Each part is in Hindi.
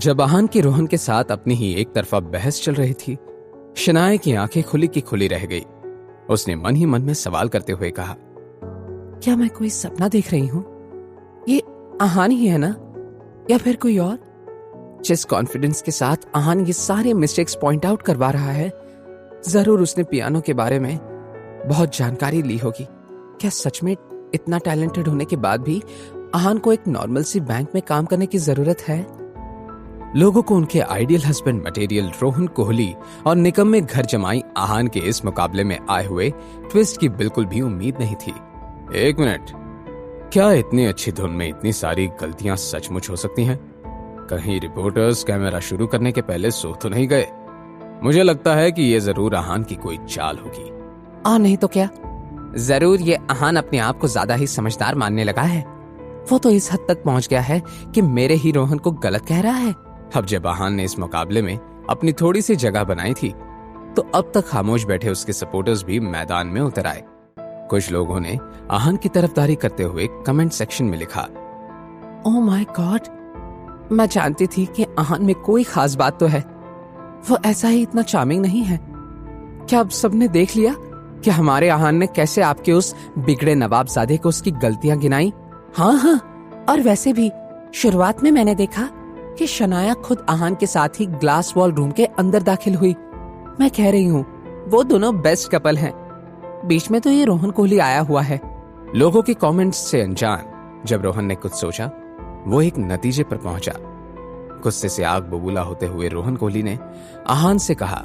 जब आहान की रोहन के साथ अपनी ही एक तरफा बहस चल रही थी, शनाया की आंखें खुली की खुली रह गई। उसने मन ही मन में सवाल करते हुए कहा, क्या मैं कोई सपना देख रही हूं? ये आहान ही है ना, या फिर कोई और? जिस कॉन्फिडेंस के साथ आहान ये सारे मिस्टेक्स पॉइंट आउट करवा रहा है, जरूर उसने पियानो के बारे में बहुत जानकारी ली होगी। क्या सच में इतना टैलेंटेड होने के बाद भी आहान को एक नॉर्मल सी बैंक में काम करने की जरूरत है? लोगों को उनके ideal husband material Rohan Kohli और निकम्मे घर जमाई आहान के इस मुकाबले में आए हुए ट्विस्ट की बिल्कुल भी उम्मीद नहीं थी। एक मिनट, क्या इतनी अच्छी धुन में इतनी सारी गलतियां सचमुच हो सकती हैं? कहीं रिपोर्टर्स कैमरा शुरू करने के पहले सो तो नहीं गए? मुझे लगता है कि ये जरूर आहान की कोई चाल होगी। नहीं तो क्या, जरूर ये आहान अपने आप को ज्यादा ही समझदार मानने लगा है। वो तो इस हद तक पहुंच गया है कि मेरे ही रोहन को गलत कह रहा है। अब जब आहान ने इस मुकाबले में अपनी थोड़ी सी जगह बनाई थी, तो अब तक खामोश बैठे उसके सपोर्टर्स भी मैदान में उतर आए। कुछ लोगों ने आहान की तरफदारी करते हुए कमेंट सेक्शन में लिखा, ओह माय गॉड, मैं जानती थी कि आहान में कोई खास बात तो है, वो ऐसा ही इतना चार्मिंग नहीं है। क्या अब सबने देख लिया कि हमारे आहान ने कैसे आपके उस बिगड़े नवाबजादे को उसकी गलतियां गिनाई? हाँ, और वैसे भी शुरुआत में मैंने देखा कि शनाया खुद आहान के साथ ही ग्लास वॉल रूम के अंदर दाखिल हुई। मैं कह रही हूँ वो दोनों बेस्ट कपल हैं। बीच में तो ये रोहन कोहली आया हुआ है। लोगों के कमेंट्स से अनजान जब रोहन ने कुछ सोचा, वो एक नतीजे पर पहुंचा। गुस्से से आग बबूला होते हुए रोहन कोहली ने आहान से कहा,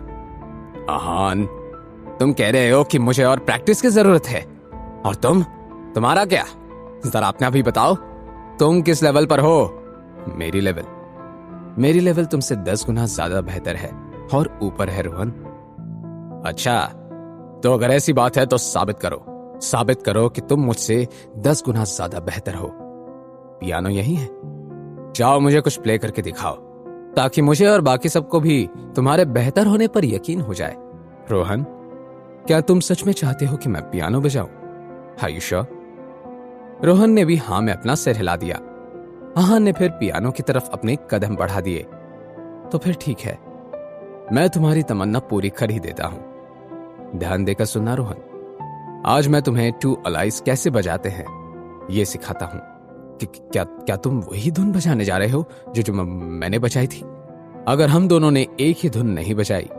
आहान, तुम कह रहे हो कि मुझे और प्रैक्टिस की जरूरत है, और तुम्हारा क्या? जरा अपना भी बताओ, तुम किस लेवल पर हो? मेरी लेवल तुमसे 10 गुना ज्यादा बेहतर है और ऊपर है रोहन। अच्छा, तो अगर ऐसी बात है तो साबित करो कि तुम मुझसे 10 गुना ज्यादा बेहतर हो। पियानो यही है, जाओ मुझे कुछ प्ले करके दिखाओ, ताकि मुझे और बाकी सबको भी तुम्हारे बेहतर होने पर यकीन हो जाए। रोहन, क्या तुम सच में चाहते हो कि मैं पियानो बजाऊं? Are you sure? रोहन ने भी हाँ में अपना सिर हिला दिया। आहान ने फिर पियानो की तरफ अपने कदम बढ़ा दिए। तो फिर ठीक है, मैं तुम्हारी तमन्ना पूरी कर ही देता हूं। ध्यान देकर सुनना रोहन, आज मैं तुम्हें टू अलाइज कैसे बजाते हैं ये सिखाता हूं। कि क्या तुम वही धुन बजाने जा रहे हो जो मैंने बजाई थी? अगर हम दोनों ने एक ही धुन नहीं बजाई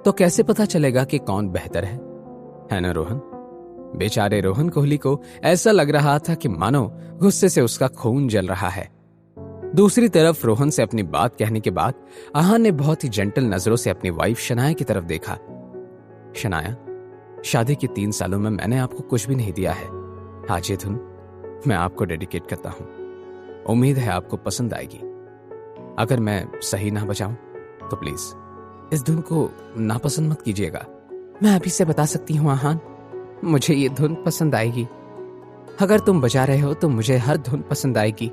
तो कैसे पता चलेगा कि कौन बेहतर है ना रोहन? बेचारे रोहन कोहली को ऐसा लग रहा था कि मानो गुस्से से उसका खून जल रहा है। दूसरी तरफ रोहन से अपनी बात कहने के बाद आहान ने बहुत ही जेंटल नजरों से अपनी वाइफ शनाया की तरफ देखा। शनाया, शादी के 3 सालों में मैंने आपको कुछ भी नहीं दिया है। आज ये धुन मैं आपको डेडिकेट करता हूं। उम्मीद है आपको पसंद आएगी। अगर मैं सही ना बजाऊं तो प्लीज इस धुन को नापसंद मत कीजिएगा। मैं अभी से बता सकती हूँ आहान, मुझे ये धुन पसंद आएगी। अगर तुम बजा रहे हो तो मुझे हर धुन पसंद आएगी।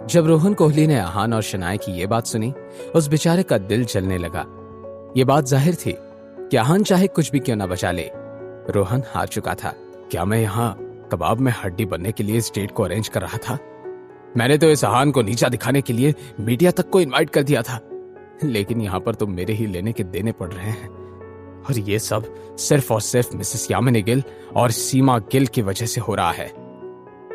जब रोहन कोहली ने आहान और शनाया की ये बात सुनी, उस बेचारे का दिल जलने लगा। ये बात जाहिर थी कि आहान चाहे कुछ भी क्यों ना बचा ले, रोहन हार चुका था। क्या मैं यहाँ कबाब में हड्डी बनने के लिए स्टेट को अरेंज कर रहा था? मैंने तो इस आहान को नीचा दिखाने के लिए मीडिया तक को इनवाइट कर दिया था, लेकिन यहाँ पर तो मेरे ही लेने के देने पड़ रहे हैं। और ये सब सिर्फ और सिर्फ मिसेस यामिनी गिल और सीमा गिल की वजह से हो रहा है।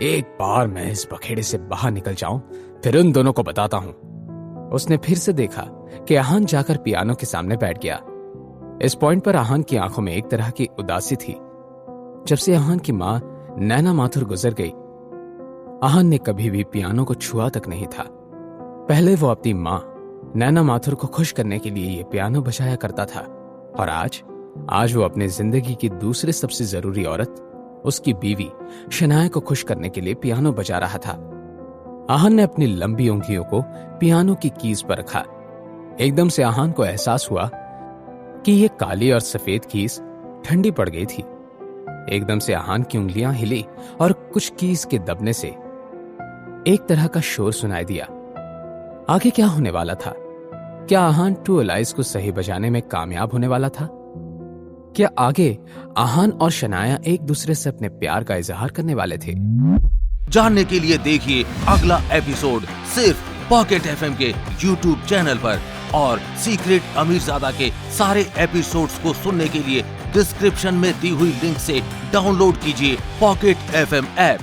एक बार मैं इस बखेड़े से बाहर निकल जाऊं, फिर उन दोनों को बताता हूं। उसने फिर से देखा कि आहान जाकर पियानो के सामने बैठ गया। इस पॉइंट पर आहान की आंखों में एक तरह की उदासी थी। जब से आहान की मां नैना माथुर गुजर गई, आहान ने कभी भी पियानो को छुआ तक नहीं था। पहले वो अपनी मां नैना माथुर को खुश करने के लिए ये पियानो बजाया करता था, और आज वो अपने जिंदगी की दूसरी सबसे जरूरी औरत, उसकी बीवी शनाया को खुश करने के लिए पियानो बजा रहा था। आहान ने अपनी लंबी उंगलियों को पियानो की कीज पर रखा। एकदम से आहान को एहसास हुआ कि ये काली और सफेद कीज ठंडी पड़ गई थी। एकदम से आहान की उंगलियां हिली और कुछ कीज के दबने से एक तरह का शोर सुनाई दिया। आगे क्या होने वाला था? क्या आहान टू अलाइज को सही बजाने में कामयाब होने वाला था? क्या आगे आहान और शनाया एक दूसरे से अपने प्यार का इजहार करने वाले थे? जानने के लिए देखिए अगला एपिसोड सिर्फ पॉकेट एफएम के यूट्यूब चैनल पर और सीक्रेट अमीरजादा के सारे एपिसोड्स को सुनने के लिए डिस्क्रिप्शन में दी हुई लिंक से डाउनलोड कीजिए पॉकेट एफएम ऐप।